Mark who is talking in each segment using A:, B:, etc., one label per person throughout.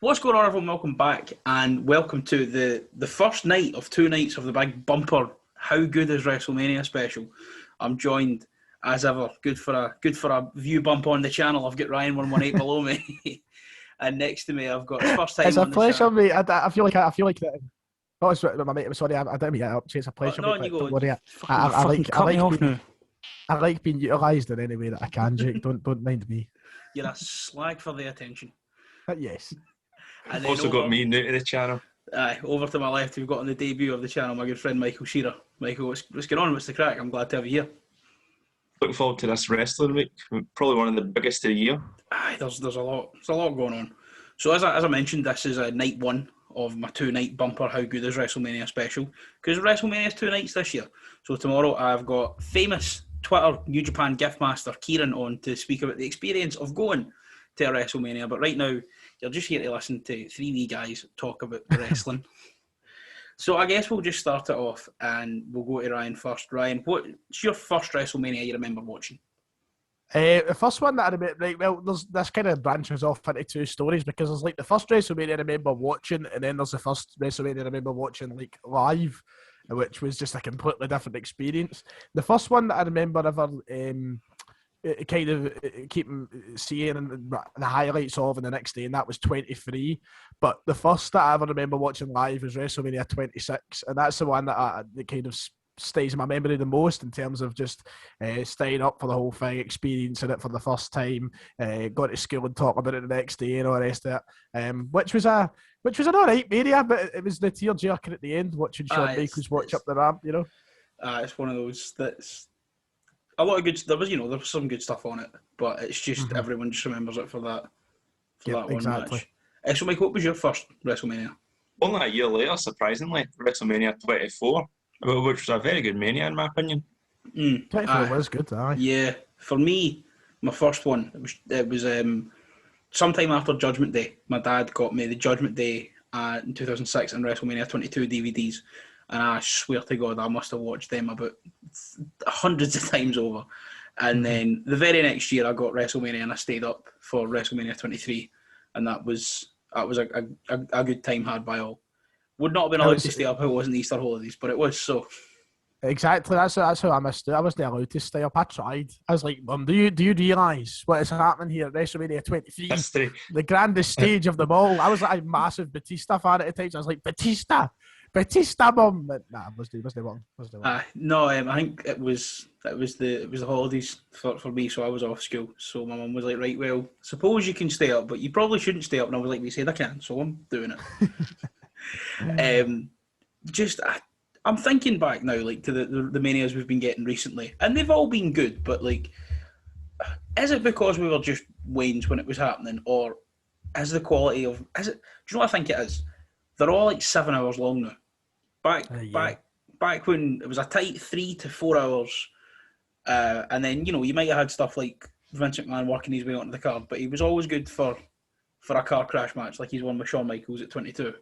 A: What's going on, everyone? Welcome back, and welcome to the first night of 2 nights of the big bumper How Good is Wrestlemania special. I'm joined, as ever, good for a view bump on the channel. I've got Ryan 118 below me, and next to me I've got his first time.
B: It's a
A: on the
B: pleasure,
A: channel.
B: mate. I feel like that. Oh, it's my mate. I'm sorry, I didn't mean it up. It's a pleasure.
A: No,
B: mate,
A: you go.
B: don't worry. I like being utilised in any way that I can, Jake. Don't mind me.
A: You're a slag for the attention.
B: Yes.
A: And
C: Also got me new to the channel.
A: Over to my left, we've got on the debut of the channel my good friend Michael Shearer. Michael, what's going on? What's the crack? I'm glad to have you here.
C: Looking forward to this wrestling week. Probably one of the biggest of the year.
A: There's a lot. There's a lot going on. So as I mentioned, this is night one of my 2-night bumper How Good is Wrestlemania special, because WrestleMania is 2 nights this year. So tomorrow I've got famous Twitter New Japan gift master Kieran on to speak about the experience of going to a WrestleMania. But right now you're just here to listen to 3 wee guys talk about wrestling. So I guess we'll just start it off and we'll go to Ryan first. Ryan, what's your first WrestleMania you remember watching?
B: The first one that I remember, this kind of branches off into 2 stories, because there's like the first WrestleMania I remember watching, and then there's the first WrestleMania I remember watching like live, which was just a completely different experience. The first one that I remember ever kind of keeping seeing the highlights of in the next day, and that was 23. But the first that I ever remember watching live was WrestleMania 26, and that's the one that kind of stays in my memory the most in terms of just staying up for the whole thing, experiencing it for the first time, got to school and talk about it the next day and all the rest of it, which was an alright media, but it was the tear jerking at the end, watching Shawn Michaels watch up the ramp, you know.
A: It's one of those that's a lot of good. There was some good stuff on it, but it's just everyone just remembers it for that one match. So Mike, what was your first WrestleMania?
C: Only a year later, surprisingly, WrestleMania 24. Which was a very good Mania, in my opinion.
B: 24 was good, aye.
A: Yeah, for me, my first one, it was sometime after Judgment Day. My dad got me the Judgment Day in 2006 and WrestleMania 22 DVDs, and I swear to God, I must have watched them about hundreds of times over. And then the very next year, I got WrestleMania, and I stayed up for WrestleMania 23, and that was a good time had by all. Would not have been allowed to stay up if it wasn't Easter holidays, but it was so. Exactly,
B: that's how I missed it. I wasn't allowed to stay up. I tried. I was like, Mum, do you realise what is happening here at WrestleMania 23?
C: History.
B: The grandest stage of them all. I was like a massive Batista fan at the time. So I was like, Batista, Mum. But nah, was wrong.
A: No, I think it was the holidays for me, so I was off school. So my mum was like, right, well, suppose you can stay up, but you probably shouldn't stay up. And I was like, we said I can, so I'm doing it. I'm thinking back now, like, to the manias we've been getting recently, and they've all been good, but like, is it because we were just Waynes when it was happening, or is the quality of, do you know what I think it is? They're all like 7 hours long now. Back when it was a tight 3 to 4 hours, and then, you might have had stuff like Vince McMahon working his way onto the card, but he was always good for a car crash match, like he's won with Shawn Michaels at 22.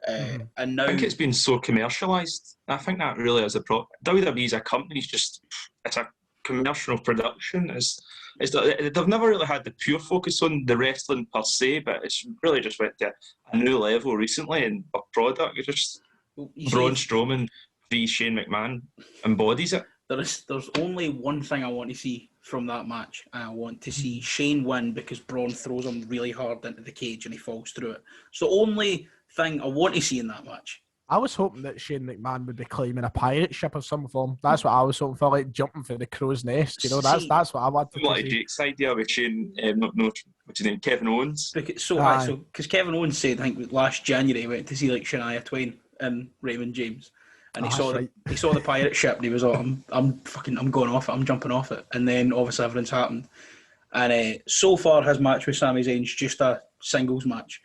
A: And now,
C: I think it's been so commercialised. I think that really is a problem. WWE as a company is it's a commercial production. They've never really had the pure focus on the wrestling per se, but it's really just went to a new level recently in a product. It's just Braun Strowman v Shane McMahon embodies it.
A: There's only one thing I want to see from that match, and I want to see Shane win because Braun throws him really hard into the cage and he falls through it. It's the only thing I want to see in that match.
B: I was hoping that Shane McMahon would be climbing a pirate ship of some form. That's what I was hoping for, like jumping for the crow's nest. That's what I wanted to see.
C: Like Jake's idea with Shane, what's his name, Kevin Owens.
A: Because Kevin Owens said, I think last January, he went to see like Shania Twain and Raymond James, and he saw the pirate ship, and he was like, I'm going off it, I'm jumping off it, and then obviously everything's happened, and so far his match with Sami Zayn's just a singles match.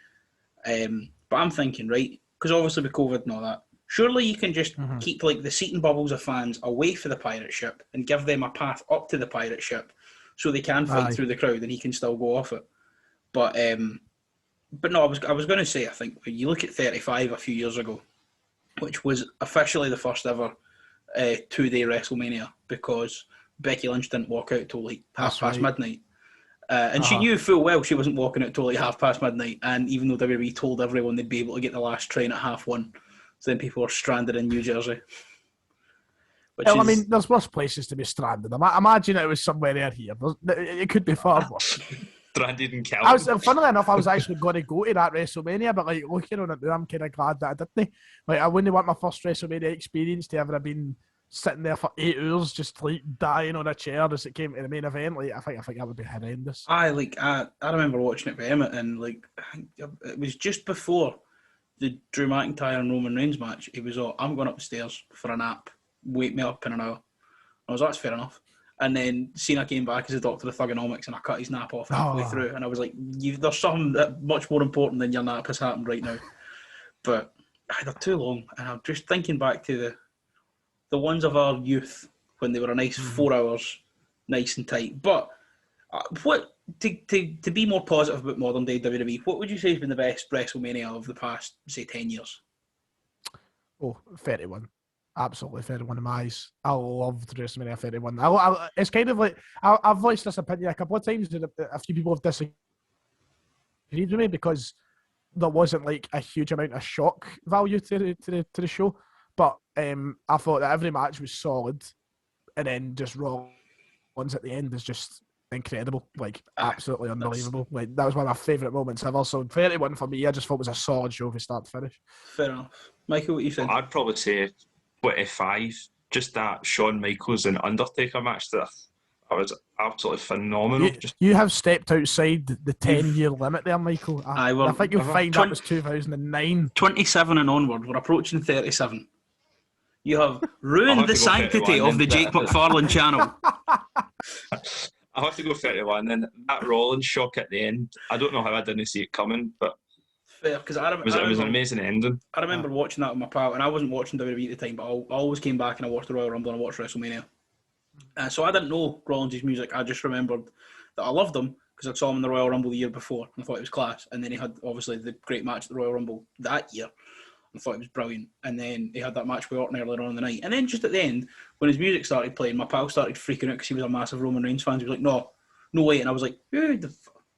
A: But I'm thinking, right, because obviously with COVID and all that, surely you can just keep like the seating bubbles of fans away for the pirate ship and give them a path up to the pirate ship so they can fight through the crowd and he can still go off it. But no, I was going to say, I think when you look at 35 a few years ago, which was officially the first ever 2-day WrestleMania because Becky Lynch didn't walk out till like half past midnight. And she knew full well she wasn't walking out till like midnight. And even though WWE told everyone they'd be able to get the last train at 1:30, so then people were stranded in New Jersey.
B: Well, I mean, there's worse places to be stranded. Imagine it was somewhere near here. It could be far worse.
C: Stranded in Calgary.
B: Funnily enough, I was actually going to go to that WrestleMania, but like looking on it now, I'm kind of glad that I didn't. Like, I wouldn't want my first WrestleMania experience to ever have been sitting there for 8 hours, just like dying on a chair as it came to the main event. Like, I think that would be horrendous.
A: I remember watching it with Emmett, and like it was just before the Drew McIntyre and Roman Reigns match. It was all, I'm going upstairs for a nap. Wake me up in an hour. I was like, that's fair enough. And then Cena came back as a doctor of thugonomics, and I cut his nap off halfway through. And I was like, there's something much more important than your nap has happened right now. But they're too long. And I'm just thinking back to the ones of our youth when they were a nice 4 hours, nice and tight. But what to be more positive about modern day WWE, what would you say has been the best WrestleMania of the past, say, 10 years?
B: 31. Absolutely 31 in my eyes. I loved WrestleMania 31. It's kind of like, I've voiced this opinion a couple of times, and a few people have disagreed with me because there wasn't like a huge amount of shock value to the show. But I thought that every match was solid, and then just Raw ones at the end is just incredible, like absolutely unbelievable. Like, that was one of my favourite moments ever. So 31 for me, I just thought was a solid show from start to finish.
A: Fair enough. Michael, what you think?
C: I'd probably say 25. Just that Shawn Michaels and Undertaker match that was absolutely phenomenal.
B: You have stepped outside the 10-year limit there, Michael. I think you'll find that was 2009.
A: 27 and onward. We're approaching 37. You have ruined the sanctity of the Jake McFarlane channel.
C: I have to go 31. And that Rollins shock at the end, I don't know how I didn't see it coming, but
A: fair, because it
C: was an amazing ending.
A: I remember watching that with my pal, and I wasn't watching WWE at the time, but I always came back and I watched the Royal Rumble and I watched WrestleMania. So I didn't know Rollins' music. I just remembered that I loved him because I saw him in the Royal Rumble the year before and I thought it was class. And then he had obviously the great match at the Royal Rumble that year. I thought it was brilliant. And then he had that match with Orton earlier on in the night. And then just at the end, when his music started playing, my pal started freaking out because he was a massive Roman Reigns fan. He was like, no way. And I was like,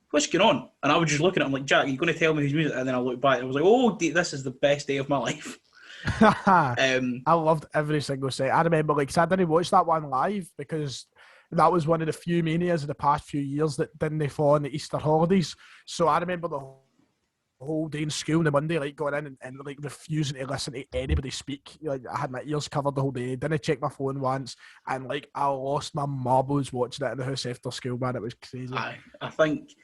A: what's going on? And I was just looking at him like, Jack, are you going to tell me his music? And then I looked back and I was like, oh, this is the best day of my life.
B: I loved every single set. I remember, like, 'cause I didn't watch that one live because that was one of the few manias in the past few years that didn't fall on the Easter holidays. So I remember the whole day in school on the Monday, like going in and like refusing to listen to anybody speak. Like, I had my ears covered the whole day, didn't check my phone once, and like I lost my marbles watching it in the house after school, man. It was crazy.
A: I think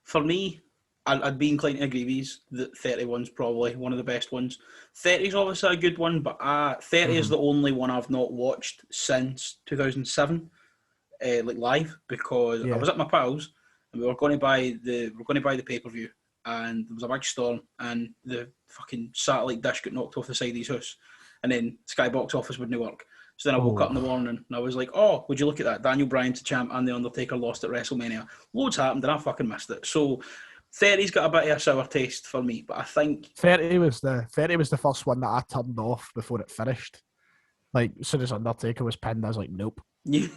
A: for me, I'd be inclined to agree with you that 31's probably one of the best ones. 30's obviously a good one, but 30 is the only one I've not watched since 2007, like live, because I was at my pals and we were going to buy the pay-per-view, and there was a big storm and the fucking satellite dish got knocked off the side of his house, and then Sky Box Office wouldn't work. So then I woke up in the morning and I was like, oh, would you look at that? Daniel Bryan's the champ and the Undertaker lost at WrestleMania. Loads happened and I fucking missed it. So 30's got a bit of a sour taste for me, but I think
B: 30 was the first one that I turned off before it finished. Like, as soon as Undertaker was pinned, I was like, nope.
A: You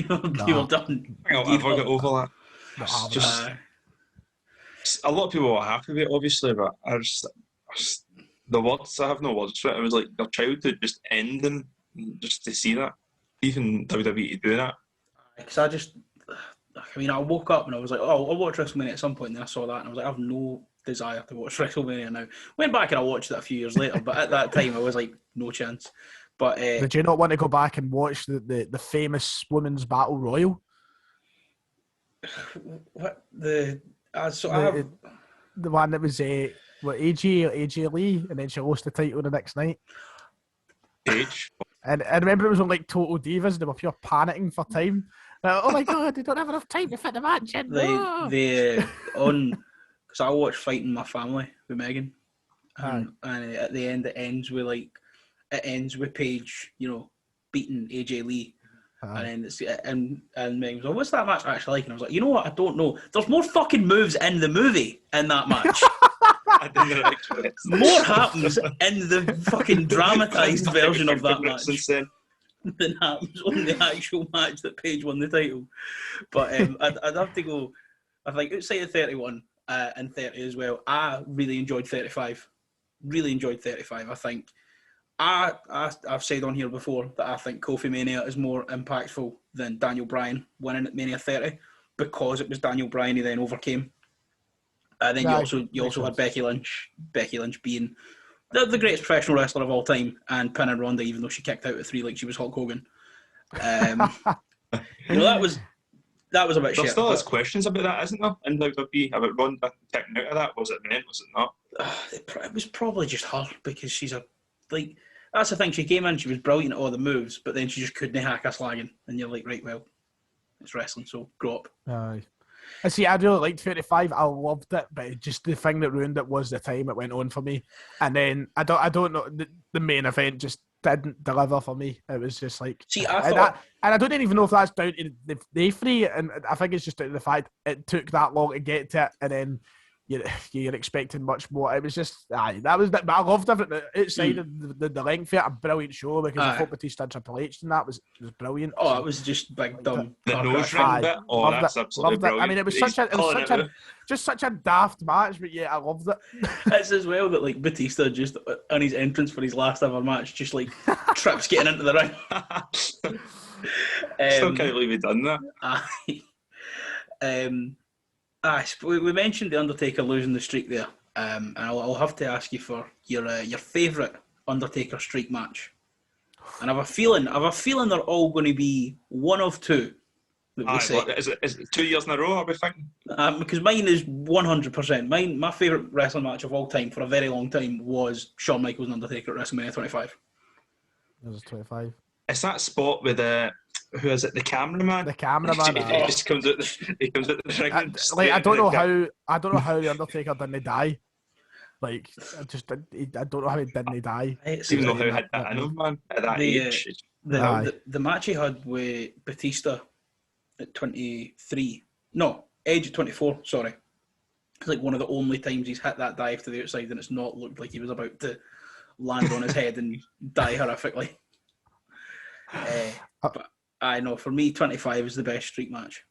A: were done.
C: I've got over that. A lot of people were happy with it, obviously, but I have no words for it. It was like their childhood just ending, just to see that. Even WWE do that.
A: Because I woke up and I was like, oh, I'll watch WrestleMania at some point, and then I saw that and I was like, I have no desire to watch WrestleMania now. Went back and I watched it a few years later, but at that time I was like, no chance. But
B: did you not want to go back and watch the famous Women's Battle Royal?
A: What the
B: one that was AJ Lee, and then she lost the title the next night. And I remember it was on like Total Divas, and they were pure panicking for time. Oh my god, they don't have enough time to fit the match in.
A: Because I watched Fighting My Family with Megan, and at the end it ends with Paige, beating AJ Lee. And then and Megan was like, what's that match actually like? And I was like, you know what? I don't know. There's more fucking moves in the movie in that match. More happens in the fucking dramatised version of that match than happens on the actual match that Paige won the title. But I'd have to go I think outside of 31 and 30 as well, I really enjoyed 35. Really enjoyed 35. I think I've said on here before that I think Kofi Mania is more impactful than Daniel Bryan winning at Mania 30 because it was Daniel Bryan he then overcame. Then you also had Becky Lynch being the greatest professional wrestler of all time and pinning Ronda even though she kicked out at 3 like she was Hulk Hogan. That was a bit shit.
C: There still is questions about that, isn't there? In WWE about Ronda kicking out of that. Was it meant? Was it not?
A: It was probably just her because she's that's the thing. She came in, she was brilliant at all the moves, but then she just couldn't hack a slagging, and you're like, right, well, it's wrestling, so grow up.
B: Aye. I see. I really liked 35. I loved it, but just the thing that ruined it was the time it went on for me. And then I don't know. The main event just didn't deliver for me. It was just like, and I don't even know if that's down to the three, and I think it's just down to the fact it took that long to get to it, and then you're expecting much more. It was just but I loved everything outside of the length of it. A brilliant show because I thought Batista and Triple H and that was brilliant.
A: Oh, it was just big dumb.
C: The nose ring bit. Oh, that's absolutely brilliant.
B: I mean, it was such a daft match, but yeah, I loved it.
A: It's as well that like Batista just on his entrance for his last ever match just like trips getting into the ring.
C: Still can't believe he done that.
A: We mentioned the Undertaker losing the streak there, and I'll have to ask you for your favourite Undertaker streak match. And I have a feeling they're all going to be one of two.
C: Is it 2 years in a row? Are we thinking?
A: Because mine is 100%. My favourite wrestling match of all time for a very long time was Shawn Michaels and Undertaker at WrestleMania 25.
B: It was 25.
C: It's that spot with who is it? The cameraman.
B: The cameraman.
C: He just comes out the ring.
B: I don't know how the Undertaker didn't die. Like I don't know how he didn't die.
C: Even though how he had that in him, man, at that age.
A: The match he had with Batista at 23. No, Edge at 24. Sorry, it's like one of the only times he's hit that dive to the outside and it's not looked like he was about to land on his head and die horrifically. But I know for me, 25 is the best streak match.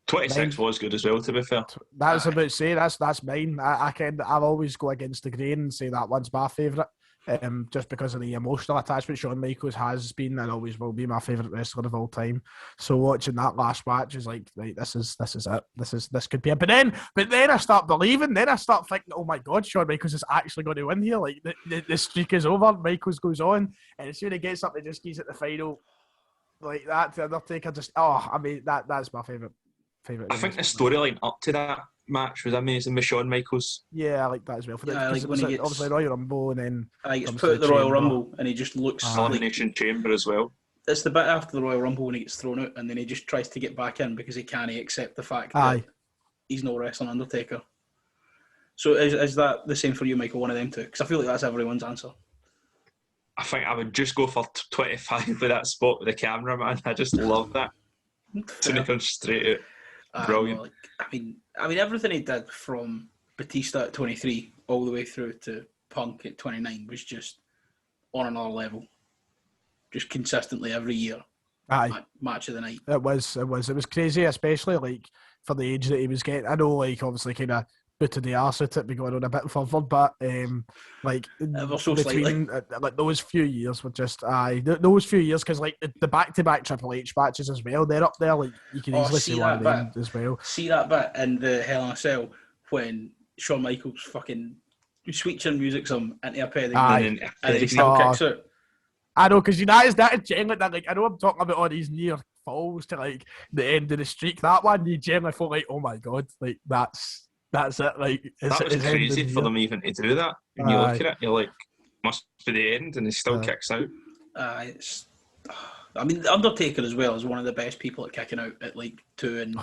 C: 26 was good as well, to be fair.
B: That was about to say that's mine. I'll always go against the grain and say that one's my favourite. Just because of the emotional attachment Shawn Michaels has been and always will be my favourite wrestler of all time. So watching that last match is like, right, this is it. This could be it. But then I start believing. Then I start thinking, oh my God, Shawn Michaels is actually going to win here. Like the streak is over. Michaels goes on, and as soon as he gets up, he just keys at the final like that. The Undertaker just that's my favourite.
C: I think the storyline up to that match was amazing with Shawn Michaels.
B: Yeah, I like that as well.
A: Like when he gets
B: obviously Royal Rumble and then
A: he gets put at the Royal Rumble and he just looks
C: Elimination Chamber as well.
A: It's the bit after the Royal Rumble when he gets thrown out and then he just tries to get back in because he can't accept the fact that he's no wrestling Undertaker. So is that the same for you, Michael? One of them two? Because I feel like that's everyone's answer.
C: I think I would just go for 25 with that spot with the cameraman. I just love that. To come straight out. Brilliant.
A: I mean, everything he did from Batista at 23 all the way through to Punk at 29 was just on another level. Just consistently every year. Match of the night.
B: It was crazy, especially like for the age that he was getting. I know, like obviously, kind of booted the arse at it, be going on a bit further, but like
A: so
B: between like those few years were just those few years because like the back-to-back Triple H matches as well, they're up there. Like you can easily see one of them as well.
A: See that bit in the Hell in a Cell when Shawn Michaels fucking switching music some into a pedigree and he still kicks out.
B: I know, because that is genuinely that. Like I know I'm talking about all these near falls to like the end of the streak. That one you genuinely feel like, oh my God, like that's it. Like
C: that was crazy for them even to do that. When you look at it, you're like, must be the end, and he still kicks out.
A: I mean, the Undertaker as well is one of the best people at kicking out at like 2 and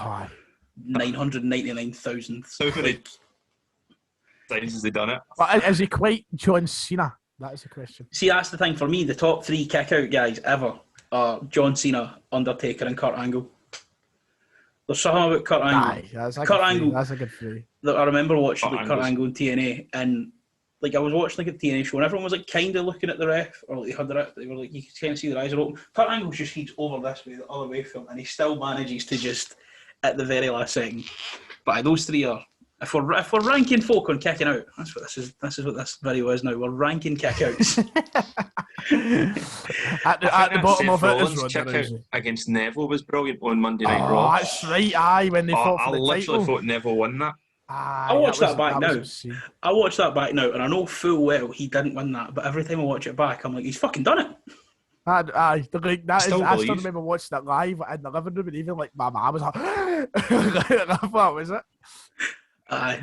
A: 999,000.
C: How many times has he done it?
B: But is he quite John Cena? That is the question.
A: See, that's the thing for me. The top 3 kick-out guys ever are John Cena, Undertaker, and Kurt Angle. There's something about Kurt Angle. Kurt Angle.
B: That's a good 3.
A: I remember watching Kurt Angle in TNA, and like I was watching like a TNA show, and everyone was like kind of looking at the ref, or like they were like you could kind of see their eyes are open. Kurt Angle just he's over this way, the other way from him, and he still manages to just at the very last second But those three are. If we're ranking folk on kicking out, that's what this is. This is what this video is now. We're ranking kickouts.
C: at
B: the bottom of it is
C: Rollins'
B: Ronda
C: kick out
B: Rousey.
C: against Neville was brilliant on Monday Night Raw.
B: That's right. Aye, when they fought for the title.
C: I literally thought Neville won that.
B: Aye,
A: I watched that back now.
B: Obscene.
A: I watched that back now, and I know full well he didn't win that. But every time I watch it back, I'm like, he's fucking done it.
B: Aye, I still
C: believe.
B: remember watching it live in the living room, and even like my mum was like, "What was it?"
A: Aye,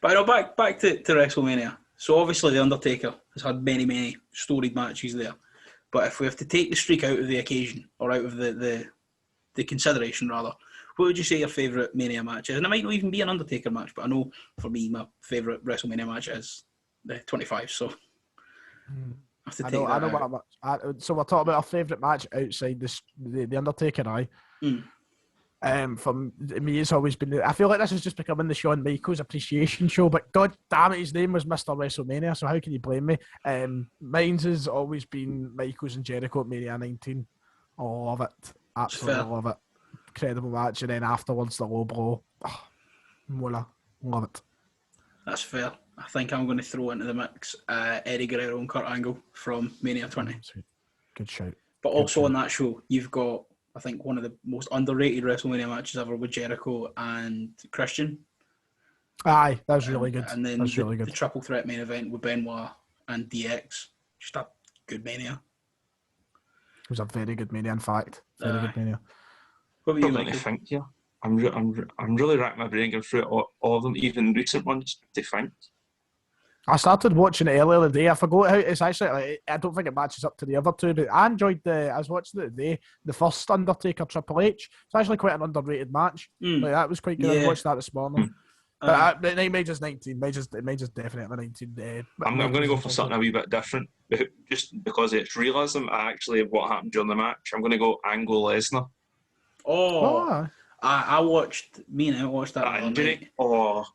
A: but I know back to WrestleMania. So obviously the Undertaker has had many storied matches there. But if we have to take the streak out of the occasion, or out of the consideration rather, what would you say your favourite Mania match is? And it might not even be an Undertaker match, but I know for me my favourite WrestleMania match is the 25. So I have to take that out.
B: So we're talking about our favourite match outside the Undertaker and I. For me, it's always been. I feel like this is just becoming the Shawn Michaels appreciation show. But God damn it, his name was Mr. WrestleMania. So how can you blame me? Mine's has always been Michaels and Jericho at Mania 19. I love it. Absolutely love it. Incredible match, and then afterwards the low blow. Mola, love it.
A: That's fair. I think I'm going to throw into the mix Eddie Guerrero and Kurt Angle from Mania 20.
B: Good shout.
A: But also on that show, you've got, I think, one of the most underrated WrestleMania matches ever with Jericho and Christian.
B: Aye, that was really good.
A: And then
B: the
A: triple threat main event with Benoit and DX. Just a good Mania.
B: It was a very good Mania, in fact. Very good Mania.
A: What were you
C: to think here? I'm really racking my brain going through all of them, even recent ones, to think.
B: I started watching it earlier today. I forgot how it's actually. Like, I don't think it matches up to the other two, but I enjoyed I was watching it today. The first Undertaker Triple H. It's actually quite an underrated match. Like, that was quite good. I watched that this morning. But Major's 19. Major's definitely 19.
C: I'm going to go for something a wee bit different, just because it's realism. Actually, what happened during the match. I'm going to go Angle Lesnar.
A: I watched that
C: injury.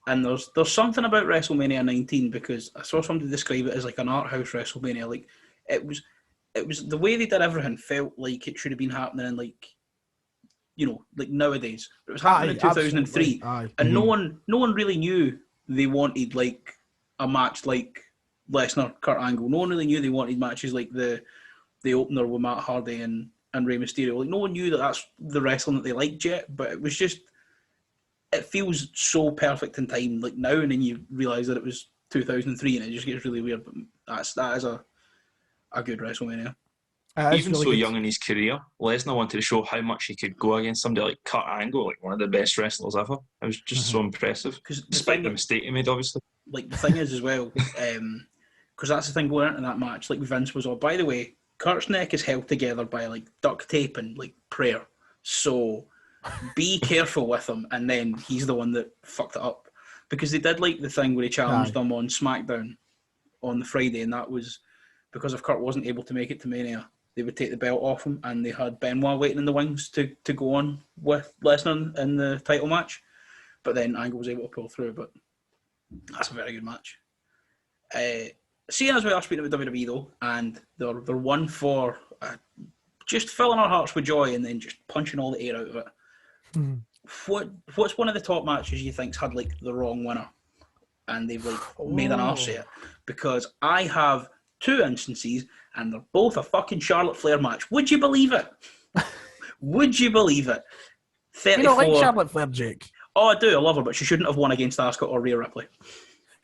A: And there's something about WrestleMania 19 because I saw somebody describe it as like an art house WrestleMania. Like it was the way they did everything felt like it should have been happening in like nowadays. It was happening in 2003, and no one really knew they wanted like a match like Lesnar Kurt Angle. No one really knew they wanted matches like the opener with Matt Hardy and Rey Mysterio. Like no one knew that that's the wrestling that they liked yet, but it was just, it feels so perfect in time like now, and then you realise that it was 2003 and it just gets really weird, but that is a good WrestleMania.
C: Even really so young in his career, Lesnar wanted to show how much he could go against somebody like Kurt Angle, like one of the best wrestlers ever. It was just so impressive, despite the mistake he made, obviously. Like
A: the thing is as well, because that's the thing going into that match, like Vince was all, by the way, Kurt's neck is held together by like duct tape and like prayer. So be careful with him. And then he's the one that fucked it up. Because they did like the thing where he challenged them on SmackDown on the Friday, and that was because if Kurt wasn't able to make it to Mania, they would take the belt off him, and they had Benoit waiting in the wings to go on with Lesnar in the title match. But then Angle was able to pull through, but that's a very good match. Seeing as we are speaking about WWE though, and they're one for just filling our hearts with joy and then just punching all the air out of it. What's one of the top matches you think's had like the wrong winner, and they've like made an arse of it? Because I have two instances, and they're both a fucking Charlotte Flair match. Would you believe it? Would you believe it? 34...
B: You don't like Charlotte Flair, Jake?
A: Oh, I do. I love her, but she shouldn't have won against Asuka or Rhea Ripley.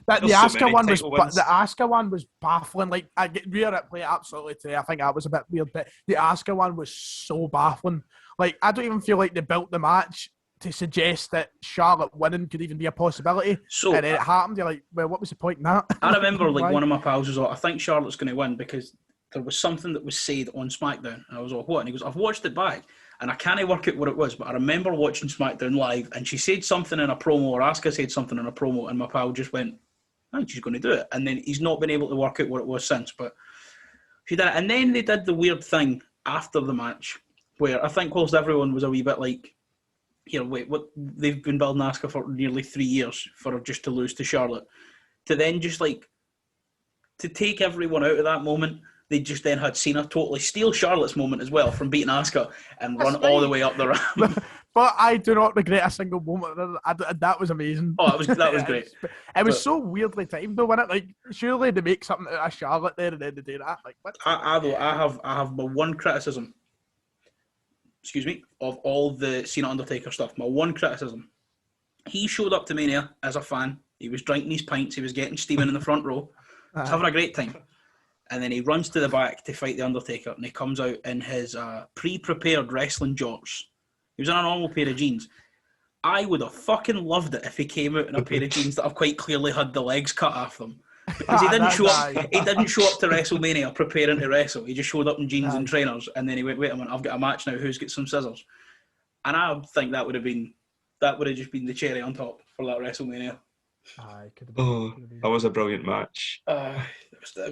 B: The Asuka one was baffling. Like Rhea Ripley, absolutely too. I think that was a bit weird, but the Asuka one was so baffling. Like I don't even feel like they built the match to suggest that Charlotte winning could even be a possibility. So, and then it happened. You're like, well, what was the point in that?
A: I remember like one of my pals was like, I think Charlotte's going to win because there was something that was said on SmackDown. And I was like, what? And he goes, I've watched it back. And I can't work out what it was, but I remember watching SmackDown live, and she said something in a promo, or Asuka said something in a promo, and my pal just went, I think she's going to do it. And then he's not been able to work out what it was since, but she did it. And then they did the weird thing after the match, where I think whilst everyone was a wee bit like, here, wait, what? They've been building Asuka for nearly 3 years for her just to lose to Charlotte. To then just like, to take everyone out of that moment, they just then had Cena totally steal Charlotte's moment as well from beating Asuka and run all the way up the ramp.
B: But I do not regret a single moment. That was amazing.
A: Oh, that was great.
B: It was so weirdly timed though, wasn't it? Like, surely they make something out of Charlotte there and then they do that. Like, what?
A: I have my one criticism. Excuse me, of all the Cena Undertaker stuff. My one criticism. He showed up to Mania as a fan. He was drinking his pints. He was getting steaming in the front row. He was having a great time. And then he runs to the back to fight the Undertaker, and he comes out in his pre-prepared wrestling jorts. He was in a normal pair of jeans. I would have fucking loved it if he came out in a pair of jeans that have quite clearly had the legs cut off them. Because he didn't show up. He didn't show up to WrestleMania preparing to wrestle. He just showed up in jeans and trainers, and then he went, "Wait a minute, I've got a match now. Who's got some scissors?" And I think that would have just been the cherry on top for that WrestleMania.
C: That was a brilliant match. I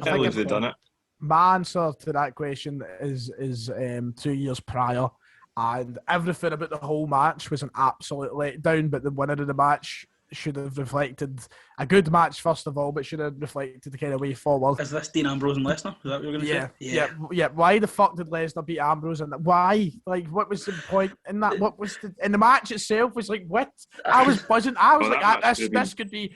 C: believe they've done it.
B: My answer to that question is 2 years prior, and everything about the whole match was an absolute letdown. But the winner of the match should have reflected a good match first of all, but should have reflected the kind of way forward.
A: Is this Dean Ambrose and Lesnar? Is that what you're going to say?
B: Yeah. Why the fuck did Lesnar beat Ambrose? And why? Like, what was the point in that? What was in the match itself? Was like, what? I was buzzing. I was this could be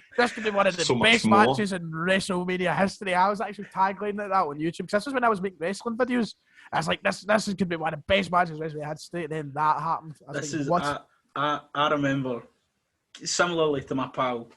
B: one of the best matches in WrestleMania history. I was actually tagging that on YouTube because this is when I was making wrestling videos. I was like, this could be one of the best matches WrestleMania had straight. And then that happened.
A: I remember. Similarly to my pal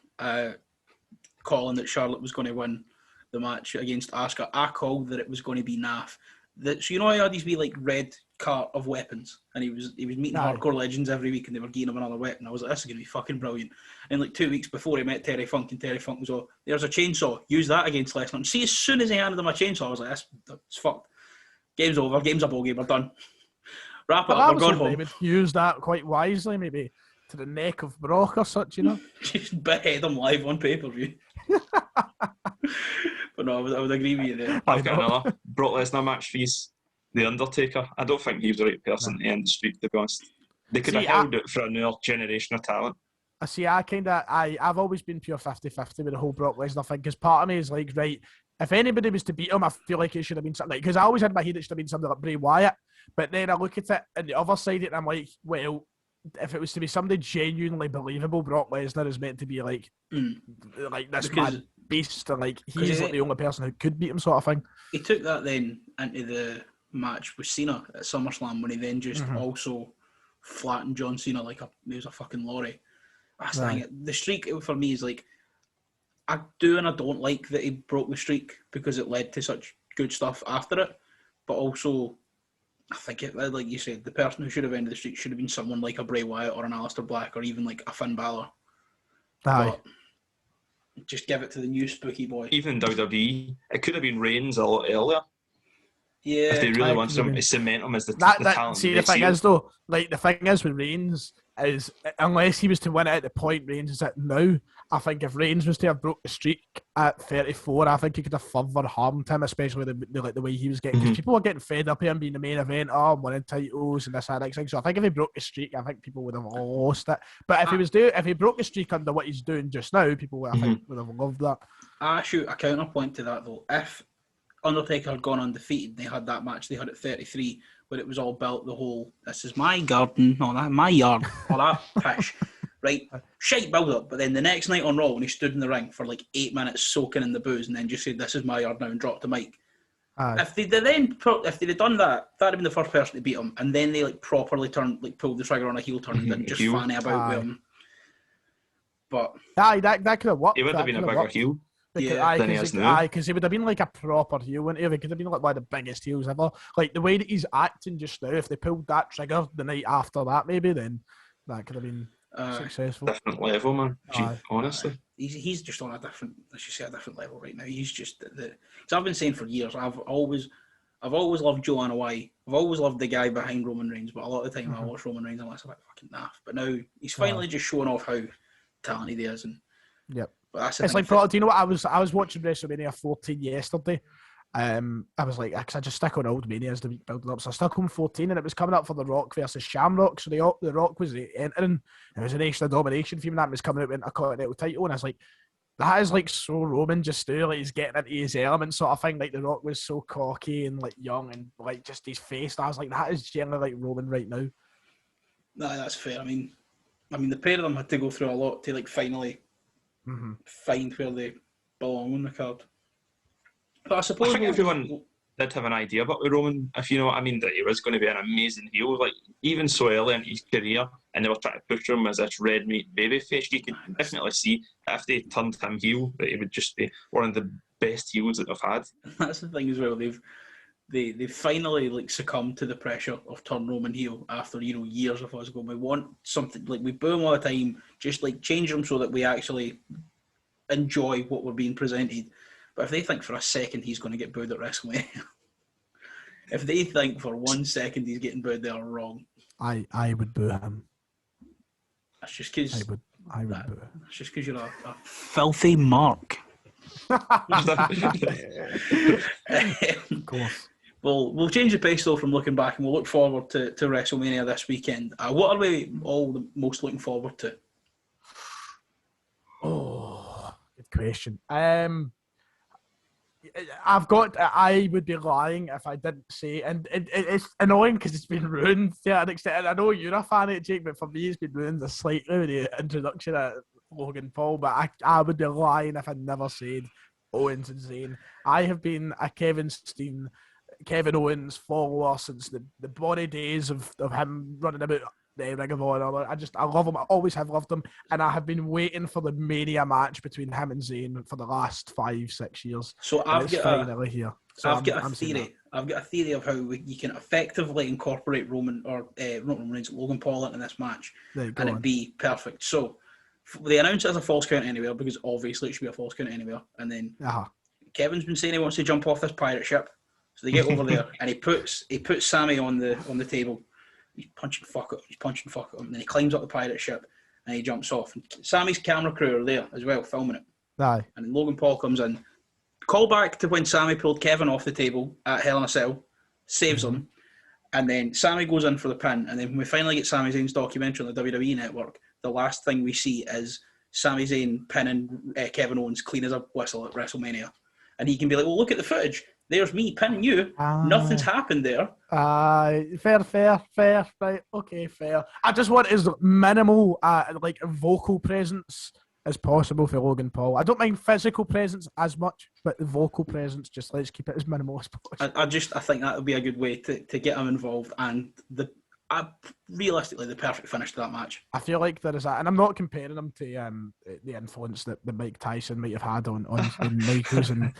A: calling that Charlotte was going to win the match against Asuka, I called that it was going to be naff. So you know, he had these wee like red cart of weapons, and he was meeting hardcore legends every week, and they were giving him another weapon. I was like, this is going to be fucking brilliant. And like 2 weeks before, he met Terry Funk, and Terry Funk was all, "There's a chainsaw. Use that against Lesnar." And see, as soon as he handed him a chainsaw, I was like, that's fucked. Game's over. Game's a ball game. We're done. Wrap it up. We're going home.
B: They would use that quite wisely, maybe. To the neck of Brock or such, you know?
A: Just behead him live on pay-per-view. But no, I would agree with you there.
C: I've got another Brock Lesnar match for you. The Undertaker. I don't think he was the right person to end the streak, to be honest. They could have held it for a new generation of talent.
B: I've always been pure 50-50 with the whole Brock Lesnar thing, because part of me is like, right, if anybody was to beat him, I feel like it should have been something like, because I always had in my head it should have been something like Bray Wyatt, but then I look at it and the other side of it and I'm like, well, if it was to be somebody genuinely believable, Brock Lesnar is meant to be like this mad beast, and like he's like the only person who could beat him, sort of thing.
A: He took that then into the match with Cena at SummerSlam when he then just also flattened John Cena like he was a fucking lorry. That's the thing. The streak for me is like, I do and I don't like that he broke the streak because it led to such good stuff after it, but also I think, like you said, the person who should have ended the streak should have been someone like a Bray Wyatt or an Aleister Black or even like a Finn Balor. But just give it to the new spooky boy.
C: Even WWE, it could have been Reigns a lot earlier.
A: Yeah.
C: If they really want to cement him as the talent.
B: See, the thing is though, like the thing is with Reigns is, unless he was to win it at the point Reigns is at now, I think if Reigns was to have broke the streak at 34, I think he could have further harmed him, especially the way he was getting. Because people were getting fed up of him being the main event, I'm winning titles and this and that thing. So I think if he broke the streak, I think people would have lost it. But if he broke the streak under what he's doing just now, people I think would have loved that.
A: I shoot a counterpoint to that though. If Undertaker had gone undefeated, they had that match they had at 33, where it was all built the whole, this is my garden, no, that's my yard, all that pish. Right, shite build up, but then the next night on Raw when he stood in the ring for like 8 minutes soaking in the booze and then just said, "This is my yard now," and dropped the mic. If they'd done that, that'd have been the first person to beat him, and then they like properly pulled the trigger on a heel turn and didn't just fanny about with him. But
B: that could have worked.
C: He would have been a bigger heel.
B: Because he would have been like a proper heel, wouldn't he? He could have been like one of the biggest heels ever. Like the way that he's acting just now, if they pulled that trigger the night after that, maybe then that could have been successful.
C: Different level, man. Honestly,
A: he's just on a different, let's just say a different level right now. He's just because I've been saying for years, I've always loved Joanna White. I've always loved the guy behind Roman Reigns, but a lot of the time I watch Roman Reigns, I'm like, fucking naff. But now he's finally just showing off how talented he is, and
B: it's like, do you know what I was watching WrestleMania 14 yesterday. I was like, because I just stick on old Mania as the week building up, so I stuck on 14, and it was coming up for The Rock versus Shamrock. So the Rock was entering. It was an extra domination feud, and that was coming out with a Continental title, and I was like, that is like so Roman just now, like he's getting into his element sort of thing. Like The Rock was so cocky and like young and like just his face. I was like, that is generally like Roman right now.
A: That's fair. I mean, the pair of them had to go through a lot to like finally find where they belong on the card. But I suppose
C: I think everyone did have an idea about Roman, if you know what I mean, that he was going to be an amazing heel. Like, even so early in his career, and they were trying to push him as this red meat babyface, you could definitely see that if they turned him heel, that he would just be one of the best heels that they've had.
A: That's the thing as well. They finally like succumbed to the pressure of turn Roman heel after years of us going. We want something like we boo him all the time. Just like change him so that we actually enjoy what we're being presented. But if they think for a second he's going to get booed at WrestleMania, if they think for 1 second he's getting booed, they're wrong.
B: I would boo him.
A: That's just because
B: I would boo.
A: That's just because you're a filthy mark.
B: Of course.
A: We'll change the pace though from looking back, and we'll look forward to WrestleMania this weekend. What are we all the most looking forward to?
B: Oh, good question. I would be lying if I didn't say, and it's annoying because it's been ruined to an extent. And I know you're a fan of it, Jake, but for me it's been ruined slightly with the introduction of Logan Paul. But I would be lying if I never said Owens and Zayn. I have been a Kevin Owens follower since the body days of him running about the Ring of Honor. I love him. I always have loved him, and I have been waiting for the Mania match between him and Zayn for the last 5-6 years.
A: So I've got a theory.
B: So
A: I've got a theory of how you can effectively incorporate Logan Paul into this match, and it'd be perfect. So they announce it as a false count anywhere because obviously it should be a false count anywhere, and then Kevin's been saying he wants to jump off this pirate ship, so they get over there and he puts Sami on the table. He's punching fuck up, and then he climbs up the pirate ship and he jumps off. And Sami's camera crew are there as well, filming it.
B: Aye.
A: And then Logan Paul comes in. Call back to when Sami pulled Kevin off the table at Hell in a Cell, saves him, and then Sami goes in for the pin. And then when we finally get Sami Zayn's documentary on the WWE Network, the last thing we see is Sami Zayn pinning Kevin Owens clean as a whistle at WrestleMania. And he can be like, well, look at the footage. There's me pinning you. Nothing's happened there.
B: Fair. Right, okay, fair. I just want as minimal vocal presence as possible for Logan Paul. I don't mind physical presence as much, but the vocal presence, just let's keep it as minimal as possible.
A: I think that would be a good way to get him involved, and realistically the perfect finish to that match.
B: I feel like there is that, and I'm not comparing him to the influence that Mike Tyson might have had on Michaels and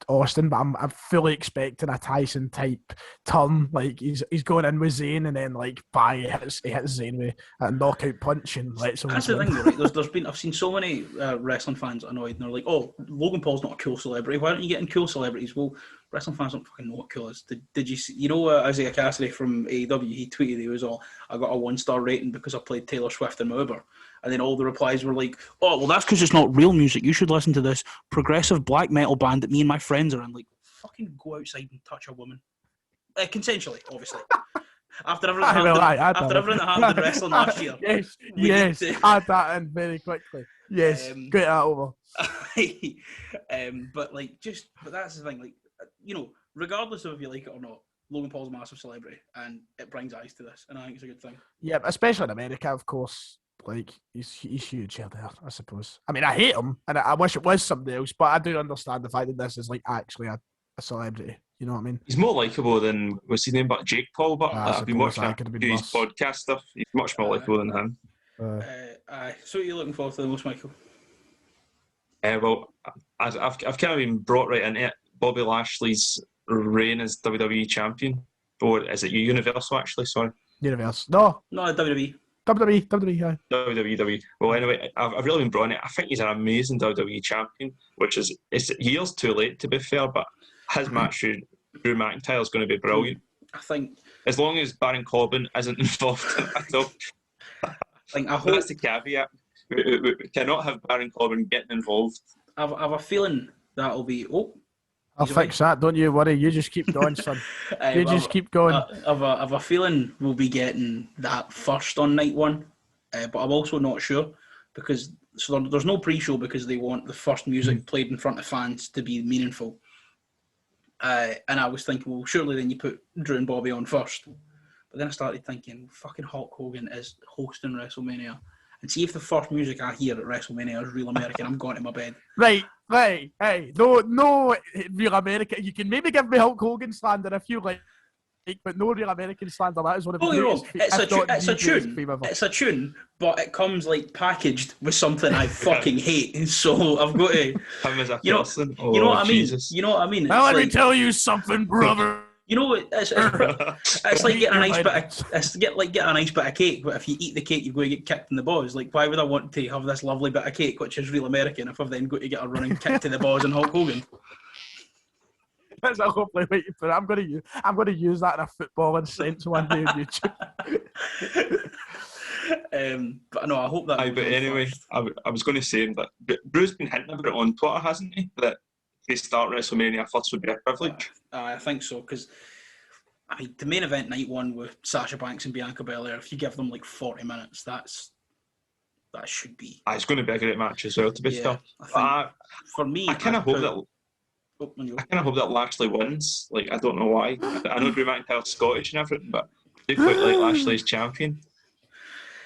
B: Austin, but I'm fully expecting a Tyson type turn. Like he's going in with Zayn, and then he hits Zayn with a knockout punch and lets him.
A: That's the thing, right? I've seen so many wrestling fans annoyed, and they're like, "Oh, Logan Paul's not a cool celebrity. Why aren't you getting cool celebrities?" Well, wrestling fans don't fucking know what cool is. Did you see, Isaiah Cassidy from AEW, he tweeted, he was all, I got a 1-star rating because I played Taylor Swift in my Uber. And then all the replies were like, oh, well, that's because it's not real music. You should listen to this progressive black metal band that me and my friends are in. Like, fucking go outside and touch a woman. Consensually, obviously. After everything that happened in wrestling last year.
B: Yes, add that in very quickly. Yes, get that over.
A: But that's the thing, regardless of if you like it or not, Logan Paul's a massive celebrity, and it brings eyes to this, and I think it's a good thing. Yeah,
B: especially in America, of course. He's huge here there, I suppose. I mean, I hate him, and I wish it was somebody else, but I do understand the fact that this is actually a celebrity. You know what I mean?
C: He's more likeable than what's his name, but Jake Paul. But I've been watching his podcast stuff. He's much more likable than him.
A: So, what are you looking forward to the most, Michael?
C: Well, I've kind of been brought right into it. Bobby Lashley's reign as WWE champion, or is it Universal actually? Sorry,
B: Universal. No,
A: WWE.
B: WWE.
C: WWE. Well, anyway, I've really been brought in it. I think he's an amazing WWE champion, which is it's years too late to be fair, but his match with Drew McIntyre is going to be brilliant.
A: I think
C: as long as Baron Corbin isn't involved at all. I hope that's the caveat. We cannot have Baron Corbin getting involved.
A: I have a feeling that'll be.
B: I'll fix that. Don't you worry. You just keep going, son. Keep going.
A: I've a feeling we'll be getting that first on night one, but I'm also not sure because there's no pre-show because they want the first music played in front of fans to be meaningful. And I was thinking, well, surely then you put Drew and Bobby on first. But But then I started thinking, fucking Hulk Hogan is hosting WrestleMania. And see if the first music I hear at WrestleMania is Real American, I'm going to my bed.
B: Right, hey, no Real American. You can maybe give me Hulk Hogan slander if you like, but no Real American slander. That is one of the greatest.
A: It's a tune, but it comes like packaged with something I fucking hate. So I've got to.
C: Him as a
A: you know,
C: person.
A: you know what I mean?
C: Jesus.
A: You know what I mean?
B: Now let me tell you something, brother.
A: You know, it's like getting a nice bit. It's getting a nice bit of cake, but if you eat the cake, you're going to get kicked in the balls. Like, why would I want to have this lovely bit of cake, which is Real American, if I've then got to get a running kick to the balls and Hulk Hogan?
B: That's a lovely way to put it. I'm going to use that in a footballing sense one day on YouTube.
A: But no, I hope that.
C: But anyway, I was going to say that Drew's been hinting about it on Twitter, hasn't he? That they start WrestleMania first would be a privilege.
A: I think so, because I mean the main event night one with Sasha Banks and Bianca Belair. If you give them like 40 minutes, that should be.
C: It's going to be a great match as well. To be fair,
A: for me,
C: I kind of hope that. I kind of hope that Lashley wins. Like, I don't know why. I know Drew McIntyre's Scottish and everything, but I do quite like Lashley as champion.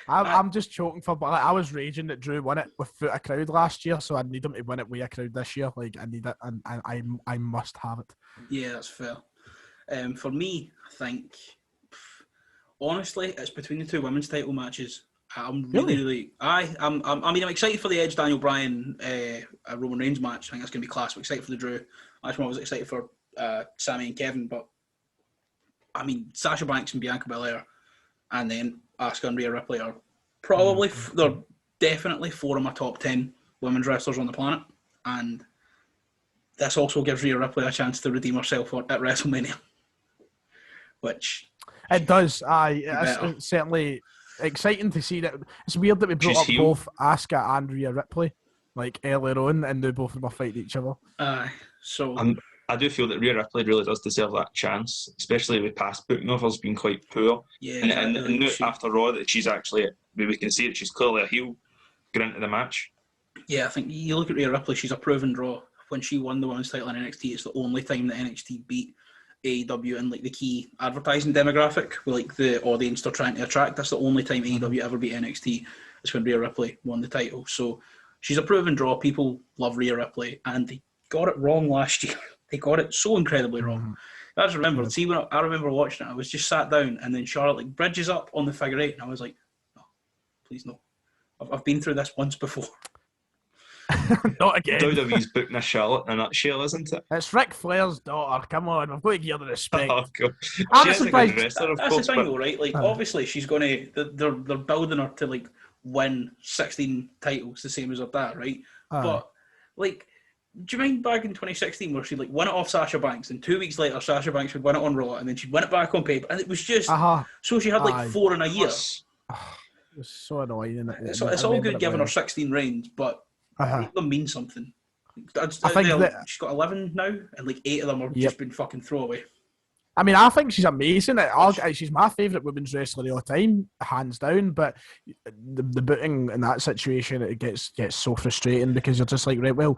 B: I'm just choking for, but like, I was raging that Drew won it without a crowd last year, so I need him to win it with a crowd this year. Like, I need it, and I must have it.
A: Yeah, that's fair. For me, I think, honestly, it's between the two women's title matches. I'm really. I mean, I'm excited for the Edge Daniel Bryan Roman Reigns match. I think that's going to be class. I'm excited for the Drew. That's when I was excited for Sami and Kevin. But I mean, Sasha Banks and Bianca Belair, and then Asuka and Rhea Ripley are probably they're definitely 4 of my top 10 women's wrestlers on the planet. And this also gives Rhea Ripley a chance to redeem herself at WrestleMania, which
B: it does. It's certainly exciting to see that. It's weird that we brought up both Asuka and Rhea Ripley like earlier on, and now both of them are fighting each other.
C: So I do feel that Rhea Ripley really does deserve that chance, especially with past booking of hers being quite poor.
A: Yeah,
C: and after Raw, that she's actually, we can see that she's clearly a heel going into the match.
A: Yeah, I think you look at Rhea Ripley, she's a proven draw. When she won the women's title in NXT, it's the only time that NXT beat AEW in like the key advertising demographic with like the audience they're trying to attract. That's the only time AEW ever beat NXT. Is when Rhea Ripley won the title. So she's a proven draw. People love Rhea Ripley, and they got it wrong last year. They got it so incredibly wrong. I just remember, I remember watching it. I was just sat down, and then Charlotte like bridges up on the figure 8, and I was like, no, please no. I've been through this once before.
B: Not again.
C: WWE's booking a Charlotte in a nutshell, isn't it?
B: It's Ric Flair's daughter. Come on, we've got to give her the respect.
C: Oh, God.
B: I'm surprised.
A: That's the thing, though, right? Like, obviously, she's going to. They're building her to like win 16 titles, the same as her dad, right? But like, do you mind back in 2016 where she'd like win it off Sasha Banks, and 2 weeks later Sasha Banks would win it on Raw, and then she'd win it back on paper, and it was just so she had like 4 in a year.
B: It was so annoying, isn't it?
A: It's all good giving her 16 reigns, but make them mean something. I think she's got 11 now, and like 8 of them have just been fucking throwaway.
B: I mean, I think she's amazing. She's my favourite women's wrestler of all time, hands down. But the booking in that situation, it gets so frustrating because you're just like, right, well,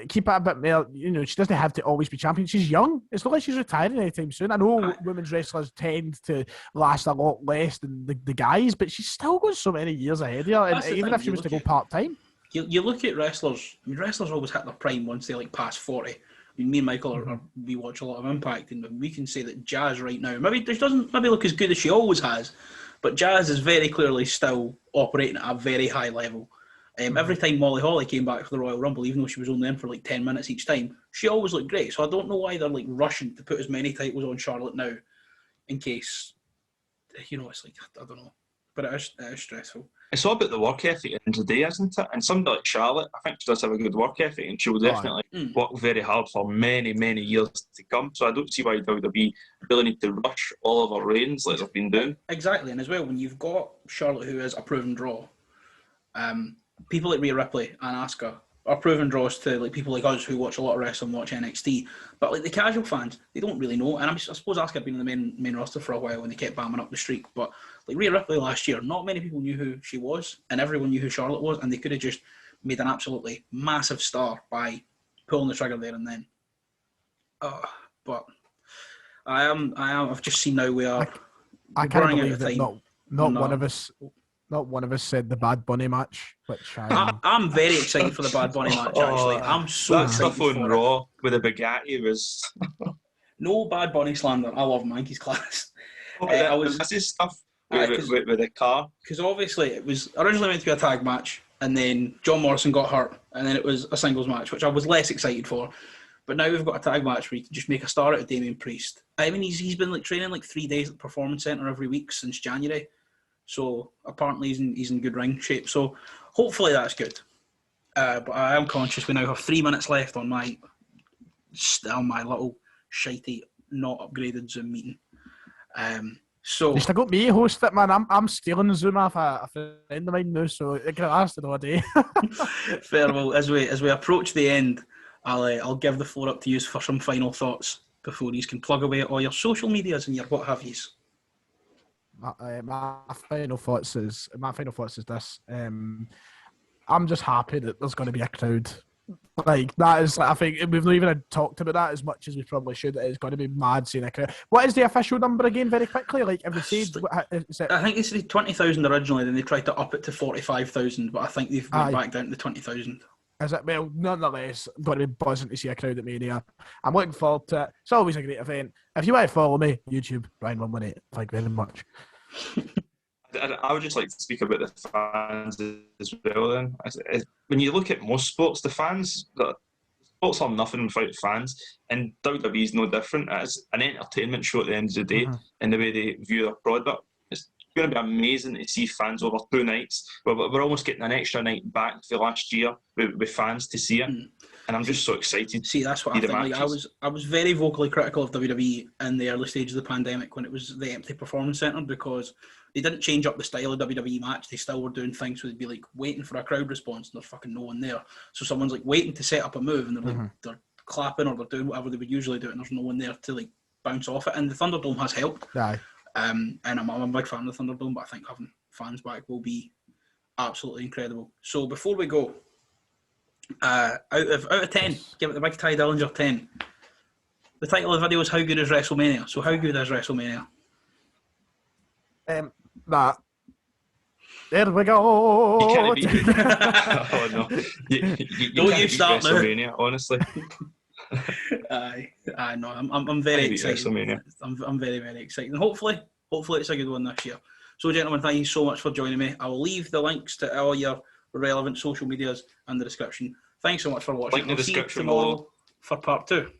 B: keep it a bit more. You know, she doesn't have to always be champion. She's young. It's not like she's retiring anytime soon. I know women's wrestlers tend to last a lot less than the guys, but she's still got so many years ahead of her. And even if she was to go part time.
A: You look at wrestlers. I mean, wrestlers always hit their prime once they like pass 40. I mean, me and Michael we watch a lot of Impact, and we can say that Jazz right now maybe doesn't look as good as she always has, but Jazz is very clearly still operating at a very high level. Every time Molly Holly came back for the Royal Rumble, even though she was only in for like 10 minutes each time, she always looked great. So I don't know why they're like rushing to put as many titles on Charlotte now, in case, you know, it's like, I don't know, but it is stressful.
C: It's all about the work ethic at the end of the day, isn't it? And somebody like Charlotte, I think she does have a good work ethic, and she will definitely work very hard for many, many years to come. So I don't see why WWE really need to rush all of her reigns like they've been doing.
A: Exactly, and as well, when you've got Charlotte, who is a proven draw, people like Rhea Ripley and Asuka are proven draws to like people like us who watch a lot of wrestling, watch NXT. But like the casual fans, they don't really know. And I suppose Asuka had been in the main roster for a while and they kept bamming up the streak. But like Rhea Ripley last year, not many people knew who she was, and everyone knew who Charlotte was, and they could have just made an absolutely massive star by pulling the trigger there and then. But I've just seen now
B: I can't
A: running out
B: believe
A: of
B: that
A: time.
B: not one of us said the Bad Bunny match, which
A: I'm very excited for the Bad Bunny match. Actually, I'm so
C: that
A: excited
C: stuff on
A: for
C: Raw with the Bugatti was.
A: No Bad Bunny slander. I love him. I think he's class.
C: This is stuff with the car.
A: Because obviously it was originally meant to be a tag match, and then John Morrison got hurt, and then it was a singles match, which I was less excited for. But now we've got a tag match where you can just make a star out of Damian Priest. I mean, he's been training 3 days at the Performance Centre every week since January. So apparently he's in good ring shape. So hopefully that's good. But I am conscious we now have 3 minutes left on my little shitey, not upgraded Zoom meeting. So
B: you still got me host it, man. I'm stealing the Zoom off a friend of mine now, so it can last another day.
A: Fair. Well, as we approach the end, I'll give the floor up to you for some final thoughts before you can plug away at all your social medias and your what have yous.
B: My final thoughts is this. I'm just happy that there's going to be a crowd. Like that is, I think we've not even talked about that as much as we probably should. It's going to be mad seeing a crowd. What is the official number again? Very quickly, like if they said,
A: I think they said 20,000 originally, then they tried to up it to 45,000, but I think they've went back down to 20,000.
B: Is it? Well, nonetheless, I'm going to be buzzing to see a crowd at Mania. I'm looking forward to it. It's always a great event. If you want to follow me, YouTube, Brian118. Thank you very much.
C: I would just like to speak about the fans as well. Then, when you look at most sports, the fans, sports are nothing without fans, and WWE is no different. It's an entertainment show at the end of the day, in the way they view their product. It's going to be amazing to see fans over 2 nights. We're almost getting an extra night back for last year with fans to see it, and I'm just so excited.
A: See, that's what I think. Like, I was very vocally critical of WWE in the early stages of the pandemic when it was the empty Performance Centre, because they didn't change up the style of WWE match. They still were doing things where they'd be like waiting for a crowd response and there's fucking no one there. So someone's like waiting to set up a move and they're like they're clapping or they're doing whatever they would usually do and there's no one there to like bounce off it. And the Thunderdome has helped.
B: Aye.
A: And I'm a big fan of the Thunderdome, but I think having fans back will be absolutely incredible. So before we go, out of 10, give it the big Ty Dillinger 10. The title of the video is How Good is WrestleMania? So how good is WrestleMania?
B: That. There we go.
C: You can't beat it. Oh no! You
A: Don't
C: can't
A: you
C: beat
A: start now.
C: WrestleMania, honestly.
A: I know. I'm very excited.
C: WrestleMania.
A: I'm very, very excited. And hopefully it's a good one this year. So, gentlemen, thank you so much for joining me. I will leave the links to all your relevant social medias in the description. Thanks so much for watching.
C: Link in the description
A: tomorrow for part 2.